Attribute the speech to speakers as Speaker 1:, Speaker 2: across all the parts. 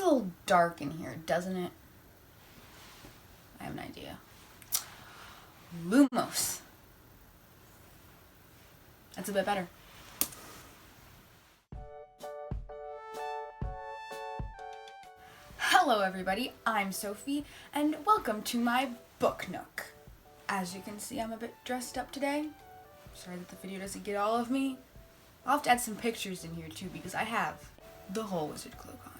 Speaker 1: little dark in here, doesn't it? I have an idea. Lumos. That's a bit better. Hello everybody, I'm Sophie, and welcome to my book nook. As you can see, I'm a bit dressed up today. Sorry that the video doesn't get all of me. I'll have to add some pictures in here too, because I have the whole wizard cloak on.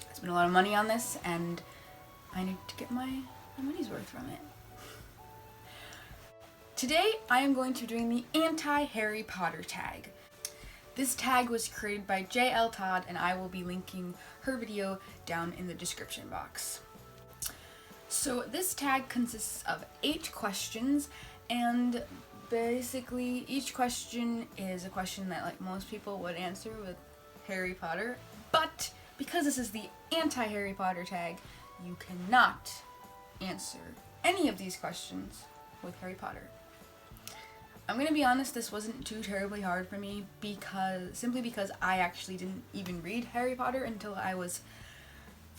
Speaker 1: I spent a lot of money on this, and I need to get my money's worth from it. Today, I am going to be doing the anti-Harry Potter tag. This tag was created by Todd, and I will be linking her video down in the description box. So this tag consists of 8 questions, and basically each question is a question that like most people would answer with Harry Potter, but because this is the anti-Harry Potter tag, you cannot answer any of these questions with Harry Potter. I'm gonna be honest, this wasn't too terribly hard for me simply because I actually didn't even read Harry Potter until I was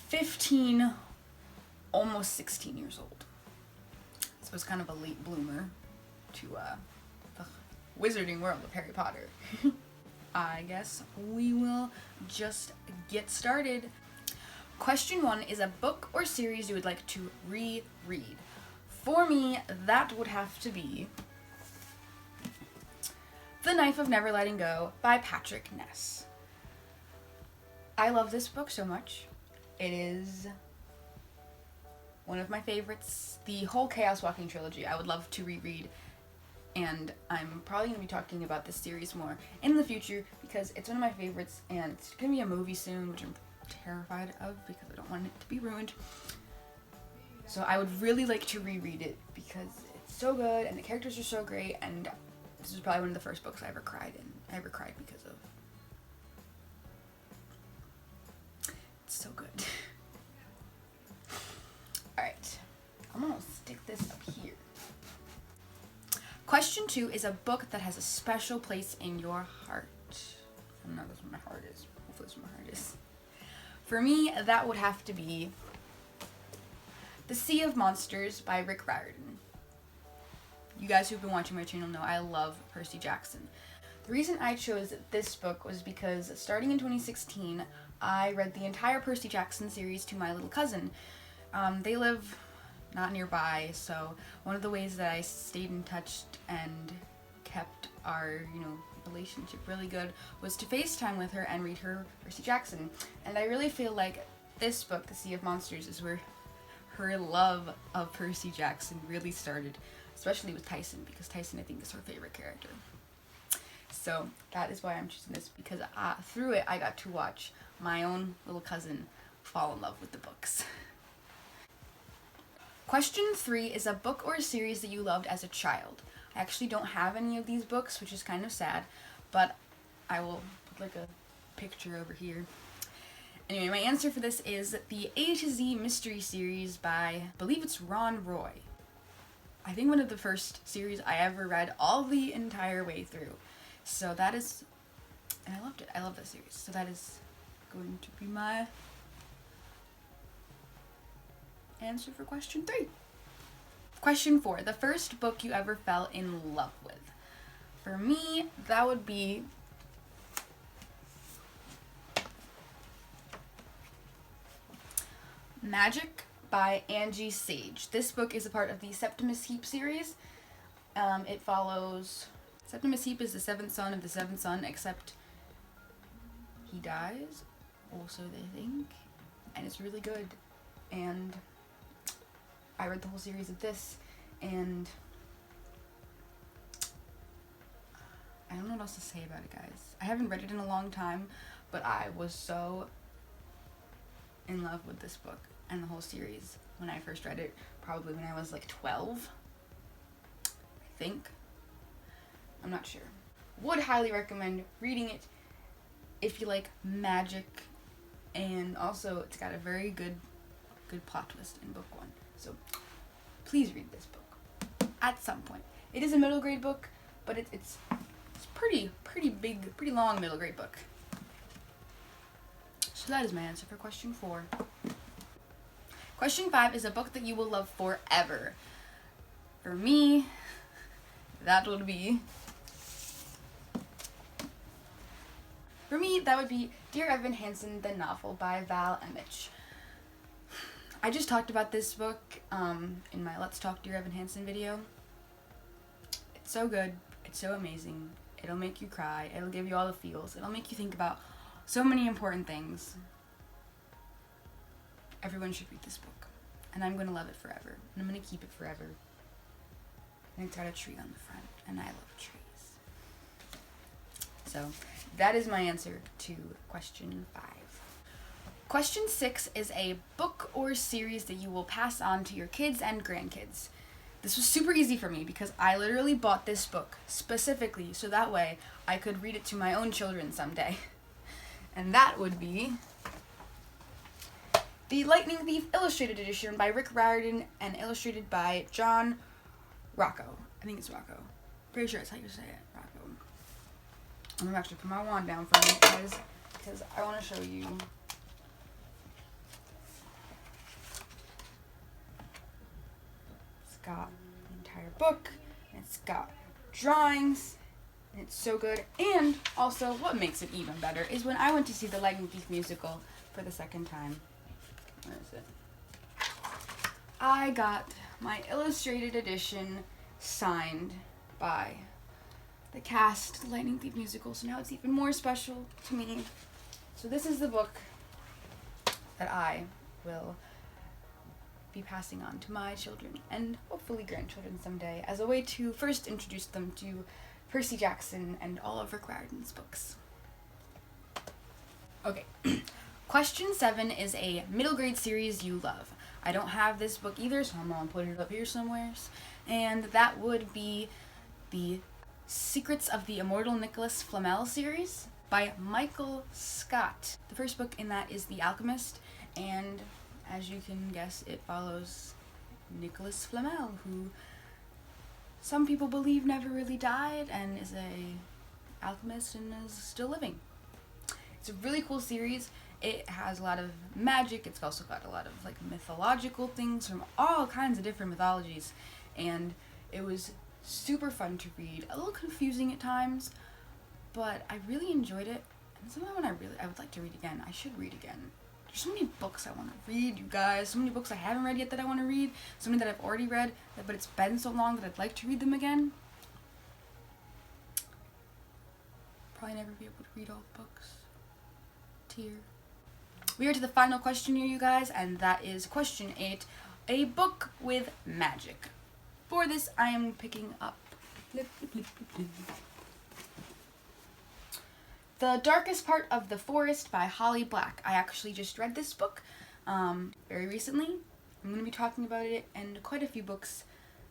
Speaker 1: 15, almost 16 years old. So I was kind of a late bloomer to the wizarding world of Harry Potter. I guess we will just get started. Question 1 is a book or series you would like to reread. For me, that would have to be The Knife of Never Letting Go by Patrick Ness. I love this book so much. It is one of my favorites. The whole Chaos Walking trilogy I would love to reread, and I'm probably going to be talking about this series more in the future because it's one of my favorites, and it's going to be a movie soon, which I'm terrified of because I don't want it to be ruined. So I would really like to reread it because it's so good and the characters are so great, and this is probably one of the first books I ever cried in. I ever cried because of. It's so good. Alright, I'm gonna stick this up here. Question 2 is a book that has a special place in your heart. I don't know, that's where my heart is. Hopefully that's where my heart is. For me, that would have to be The Sea of Monsters by Rick Riordan. You guys who've been watching my channel know I love Percy Jackson. The reason I chose this book was because starting in 2016, I read the entire Percy Jackson series to my little cousin. They live not nearby, so one of the ways that I stayed in touch and kept our, relationship really good was to FaceTime with her and read her Percy Jackson. And I really feel like this book, The Sea of Monsters, is where her love of Percy Jackson really started, especially with Tyson, because Tyson, I think, is her favorite character. So that is why I'm choosing this, because through it I got to watch my own little cousin fall in love with the books. Question 3 is a book or a series that you loved as a child. I actually don't have any of these books, which is kind of sad, but I will put like a picture over here. Anyway, my answer for this is the A to Z mystery series by, I believe it's Ron Roy. I think one of the first series I ever read all the entire way through. So that is, and I loved it. I love that series. So that is going to be my answer for question 3. Question 4, the first book you ever fell in love with. For me, that would be Magic by Angie Sage. This book is a part of the Septimus Heap series. It follows, Septimus Heap is the 7th son of the 7th son, except he dies, also they think, and it's really good. And I read the whole series of this, and I don't know what else to say about it, guys. I haven't read it in a long time, but I was so in love with this book and the whole series when I first read it, probably when I was like 12, I think. I'm not sure. Would highly recommend reading it if you like magic, and also it's got a very good plot twist in book 1. So please read this book at some point. It is a middle grade book, but it's pretty big, pretty long middle grade book. So So that is my answer for question 4. Question 5 is a book that you will love forever. For me, that would be... Dear Evan Hansen, the novel by Val Emmich. I just talked about this book in my Let's Talk Dear Evan Hansen video. It's so good. It's so amazing. It'll make you cry. It'll give you all the feels. It'll make you think about so many important things. Everyone should read this book. And I'm going to love it forever. And I'm going to keep it forever. And it's got a tree on the front. And I love trees. So that is my answer to question 5. Question 6 is a book or series that you will pass on to your kids and grandkids. This was super easy for me because I literally bought this book specifically so that way I could read it to my own children someday. And that would be The Lightning Thief Illustrated Edition by Rick Riordan and illustrated by John Rocco. I think it's Rocco. Pretty sure that's how you say it, Rocco. I'm going to actually put my wand down for you guys because I want to show you. It's got the entire book, and it's got drawings, and it's so good. And also, what makes it even better is when I went to see the Lightning Thief musical for the second time. Where is it? I got my illustrated edition signed by the cast, the Lightning Thief musical, so now it's even more special to me. So this is the book that I will be passing on to my children and hopefully grandchildren someday as a way to first introduce them to Percy Jackson and all of Rick Riordan's books. Okay, question 7 is a middle grade series you love. I don't have this book either, so I'm gonna put it up here somewhere. And that would be the Secrets of the Immortal Nicholas Flamel series by Michael Scott. The first book in that is The Alchemist, and as you can guess, it follows Nicholas Flamel, who some people believe never really died and is a alchemist and is still living. It's a really cool series. It has a lot of magic. It's also got a lot of like mythological things from all kinds of different mythologies, and it was super fun to read. A little confusing at times, but I really enjoyed it. And somehow when I would like to read again. I should read again. There's so many books I want to read, you guys. So many books I haven't read yet that I want to read. So many that I've already read, but it's been so long that I'd like to read them again. Probably never be able to read all the books. Tear. We are to the final question here, you guys, and that is question 8. A book with magic. For this, I am picking up The Darkest Part of the Forest by Holly Black. I actually just read this book very recently. I'm going to be talking about it and quite a few books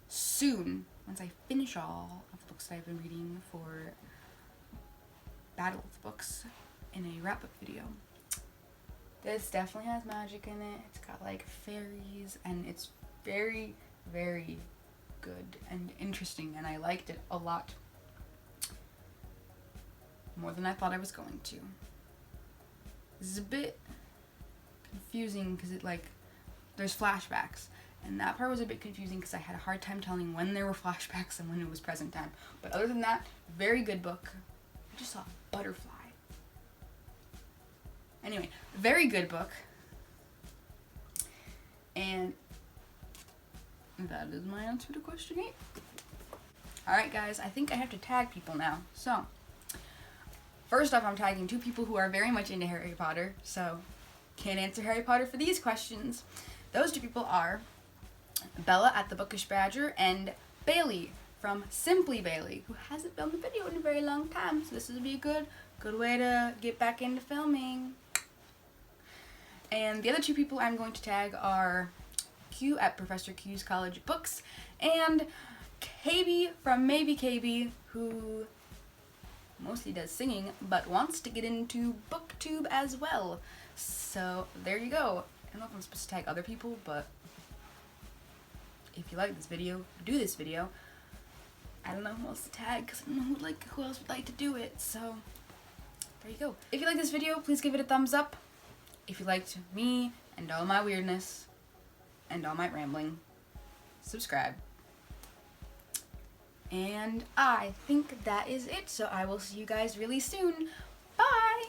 Speaker 1: soon, once I finish all of the books that I've been reading for Battle of the Books in a wrap-up video. This definitely has magic in it. It's got like fairies, and it's very, very good and interesting, and I liked it a lot. More than I thought I was going to. This is a bit confusing because there's flashbacks, and that part was a bit confusing because I had a hard time telling when there were flashbacks and when it was present time. But other than that, very good book. I just saw a butterfly. Anyway, very good book. And that is my answer to question 8. Alright guys, I think I have to tag people now. So, first off, I'm tagging 2 people who are very much into Harry Potter, so can't answer Harry Potter for these questions. Those 2 people are Bella at the Bookish Badger and Bayley from SimplyBayley, who hasn't filmed a video in a very long time, so this would be a good way to get back into filming. And the other 2 people I'm going to tag are Q at Professor Q's College Books and Kaybee from Maybe Kaybee, who mostly does singing but wants to get into booktube as well. So there you go. I don't know if I'm supposed to tag other people, but if you like this video, do this video. I don't know who else to tag because I don't know who else would like to do it. So there you go. If you like this video, please give it a thumbs up. If you liked me and all my weirdness and all my rambling, subscribe. And I think that is it, so I will see you guys really soon. Bye!